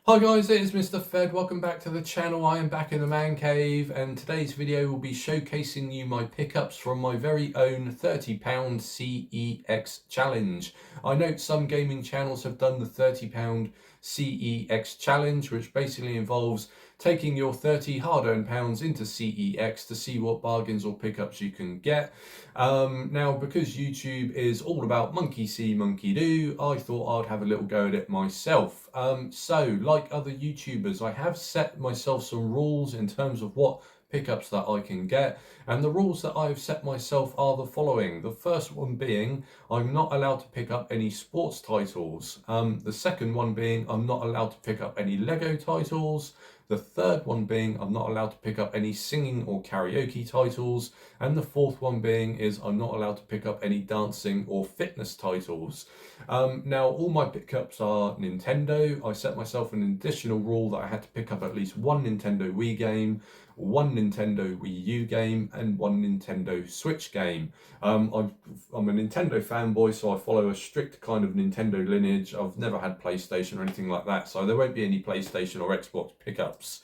Hi guys, it is Mr. Fed. Welcome back to the channel. I am back in the man cave, and today's video will be showcasing you my pickups from my very own £30 CEX Challenge. I note some gaming channels have done the £30 CEX Challenge, which basically involves taking your 30 hard-earned pounds into CEX to see what bargains or pickups you can get. Now, because YouTube is all about monkey see, monkey do, I thought I'd have a little go at it myself. So, like other YouTubers, I have set myself some rules in terms of what pickups that I can get, and the rules that I've set myself are the following. The first one being I'm not allowed to pick up any sports titles. The second one being I'm not allowed to pick up any Lego titles. The third one being I'm not allowed to pick up any singing or karaoke titles. And the fourth one being is I'm not allowed to pick up any dancing or fitness titles. Now, all my pickups are Nintendo. I set myself an additional rule that I had to pick up at least one Nintendo Wii game, one Nintendo Wii U game, and one Nintendo Switch game. I'm a Nintendo fanboy, so I follow a strict kind of Nintendo lineage. I've never had PlayStation or anything like that, so there won't be any PlayStation or Xbox pickups.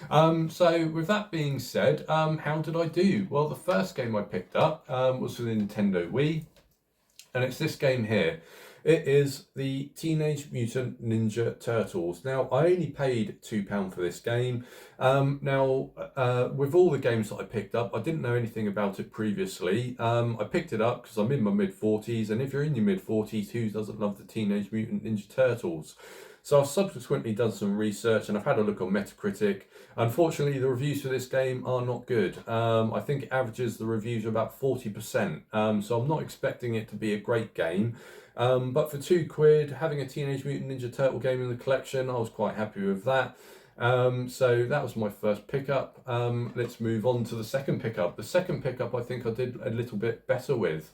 So with that being said, how did I do? Well, the first game I picked up was for the Nintendo Wii, and it's this game here. It is the Teenage Mutant Ninja Turtles. Now, I only paid £2 for this game. With all the games that I picked up, I didn't know anything about it previously. I picked it up because I'm in my mid-40s, and if you're in your mid-40s, who doesn't love the Teenage Mutant Ninja Turtles? So I've subsequently done some research and I've had a look on Metacritic. Unfortunately, the reviews for this game are not good. I think it averages the reviews are about 40%. So I'm not expecting it to be a great game. But for £2, having a Teenage Mutant Ninja Turtle game in the collection, I was quite happy with that. So that was my first pickup. Let's move on to the second pickup. The second pickup I think I did a little bit better with.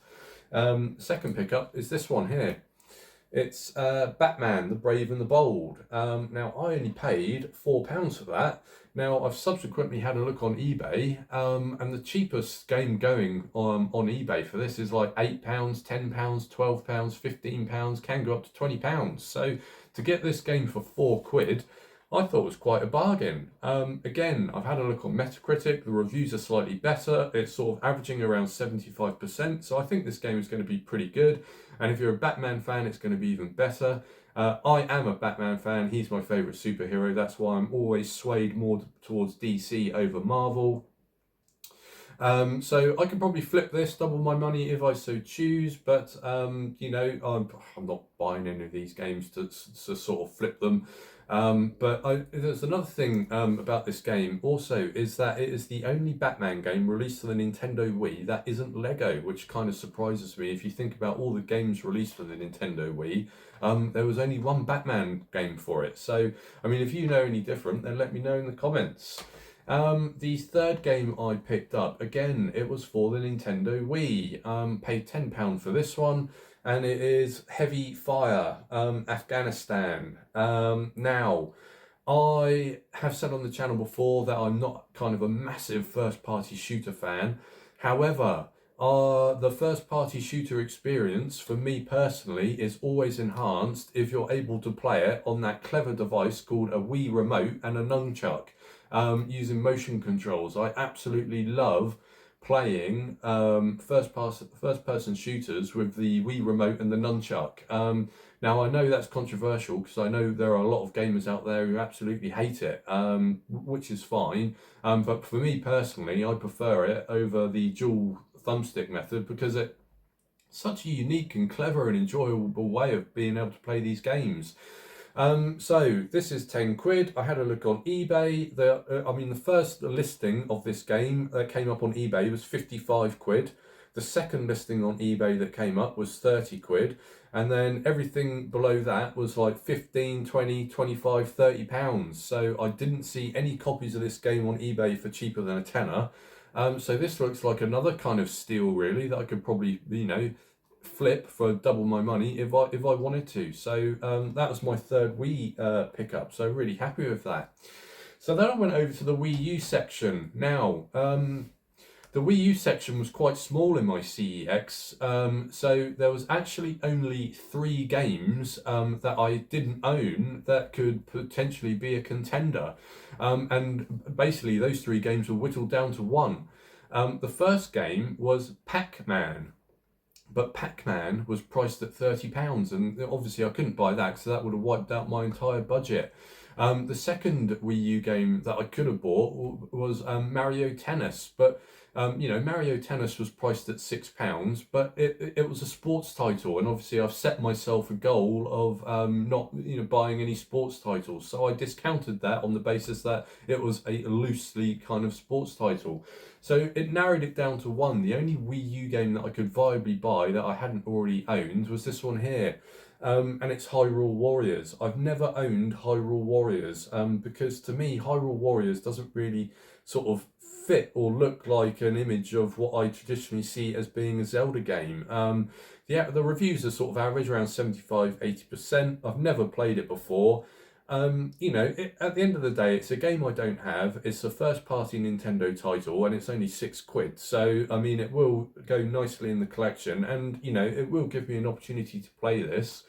Second pickup is this one here. It's Batman, the Brave and the Bold. Now, I only paid £4 for that. Now, I've subsequently had a look on eBay, and the cheapest game going on eBay for this is like £8, £10, £12, £15, can go up to £20. So to get this game for £4, I thought was quite a bargain. Again, I've had a look on Metacritic. The reviews are slightly better. It's sort of averaging around 75%. So I think this game is going to be pretty good. And if you're a Batman fan, it's going to be even better. I am a Batman fan. He's my favourite superhero. That's why I'm always swayed more towards DC over Marvel. So I could probably flip this, double my money if I so choose, but I'm not buying any of these games to sort of flip them. There's another thing about this game also is that it is the only Batman game released for the Nintendo Wii that isn't Lego, which kind of surprises me. If you think about all the games released for the Nintendo Wii, there was only one Batman game for it. So, I mean, if you know any different, then let me know in the comments. The third game I picked up, again, it was for the Nintendo Wii. Paid £10 for this one, and it is Heavy Fire, Afghanistan. Now, I have said on the channel before that I'm not kind of a massive first-party shooter fan. However, the first-party shooter experience, for me personally, is always enhanced if you're able to play it on that clever device called a Wii Remote and a nunchuck. Using motion controls. I absolutely love playing first-person shooters with the Wii Remote and the nunchuck. Now, I know that's controversial because I know there are a lot of gamers out there who absolutely hate it, which is fine. But for me personally, I prefer it over the dual thumbstick method because it's such a unique and clever and enjoyable way of being able to play these games. So this is £10. I had a look on eBay. The first listing of this game that came up on eBay was £55. The second listing on eBay that came up was £30. And then everything below that was like 15, 20, 25, £30. So I didn't see any copies of this game on eBay for cheaper than a tenner. So this looks like another kind of steal really that I could probably, flip for double my money if I wanted to. So that was my third Wii pickup, so really happy with that. So then I went over to the Wii U section. Now, the Wii U section was quite small in my CEX, so there was actually only 3 games that I didn't own that could potentially be a contender. And basically, those 3 games were whittled down to one. The first game was Pac-Man. But Pac-Man was priced at £30, and obviously I couldn't buy that because that would have wiped out my entire budget. The second Wii U game that I could have bought was Mario Tennis, but Mario Tennis was priced at £6, but it was a sports title, and obviously I've set myself a goal of not buying any sports titles, so I discounted that on the basis that it was a loosely kind of sports title. So it narrowed it down to one. The only Wii U game that I could viably buy that I hadn't already owned was this one here. And it's Hyrule Warriors. I've never owned Hyrule Warriors because to me, Hyrule Warriors doesn't really sort of fit or look like an image of what I traditionally see as being a Zelda game. The reviews are sort of average, around 75-80%. I've never played it before. At the end of the day, it's a game I don't have. It's a first-party Nintendo title, and it's only £6. So, I mean, it will go nicely in the collection, and it will give me an opportunity to play this.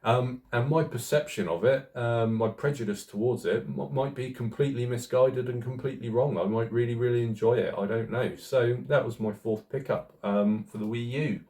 And my perception of it, my prejudice towards it, might be completely misguided and completely wrong. I might really, really enjoy it. I don't know. So that was my 4th pickup for the Wii U.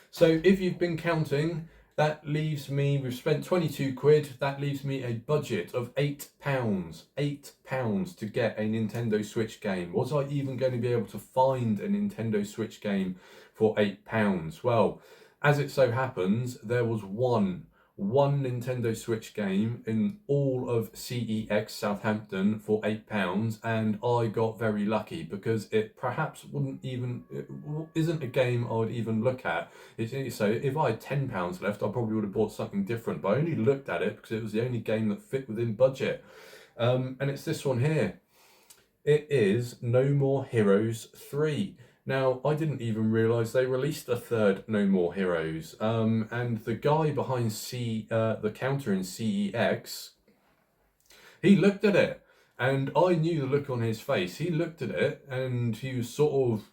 So if you've been counting, that leaves me, we've spent £22, that leaves me a budget of £8. £8 to get a Nintendo Switch game. Was I even going to be able to find a Nintendo Switch game for £8? Well, as it so happens, there was one Nintendo Switch game in all of CEX Southampton for £8, and I got very lucky because it perhaps isn't a game I would even look at. So if I had £10 left, I probably would have bought something different, but I only looked at it because it was the only game that fit within budget. And it's this one here. It is No More Heroes 3. Now, I didn't even realise they released a third No More Heroes. And the guy behind the counter in CEX, he looked at it. And I knew the look on his face. He looked at it and he was sort of,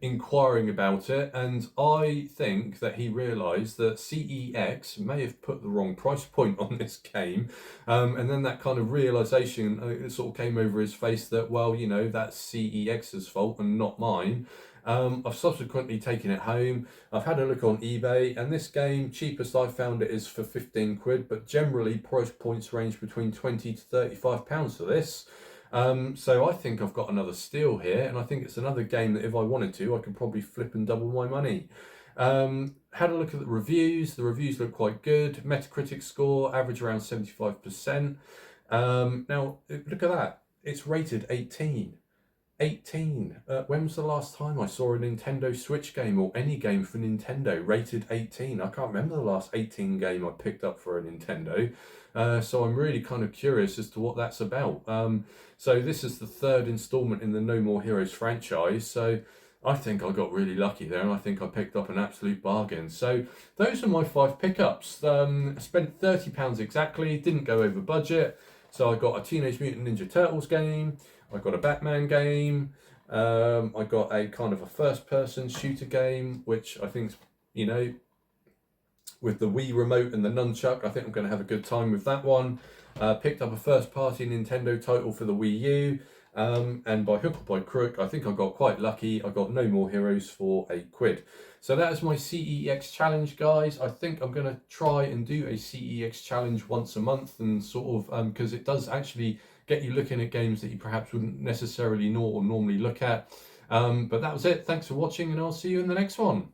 inquiring about it, and I think that he realised that CEX may have put the wrong price point on this game, and then that kind of realisation sort of came over his face that, well, that's CEX's fault and not mine. I've subsequently taken it home. I've had a look on eBay, and this game, cheapest I found it is for £15, but generally price points range between £20 to £35 for this. So I think I've got another steal here, and I think it's another game that if I wanted to, I could probably flip and double my money. Had a look at the reviews. The reviews look quite good. Metacritic score, average around 75%. Now, look at that. It's rated 18. 18. When was the last time I saw a Nintendo Switch game or any game for Nintendo rated 18? I can't remember the last 18 game I picked up for a Nintendo. So I'm really kind of curious as to what that's about. So this is the 3rd installment in the No More Heroes franchise. So I think I got really lucky there, and I think I picked up an absolute bargain. So those are my 5 pickups. I spent £30 exactly, didn't go over budget. So I got a Teenage Mutant Ninja Turtles game, I got a Batman game, I got a kind of a first-person shooter game, which I think, with the Wii remote and the nunchuck, I think I'm going to have a good time with that one. Picked up a first-party Nintendo title for the Wii U, and by hook or by crook, I think I got quite lucky. I got No More Heroes for £1. So that is my CEX challenge, guys. I think I'm going to try and do a CEX challenge once a month, and sort of, because it does actually get you looking at games that you perhaps wouldn't necessarily normally look at. But that was it. Thanks for watching, and I'll see you in the next one.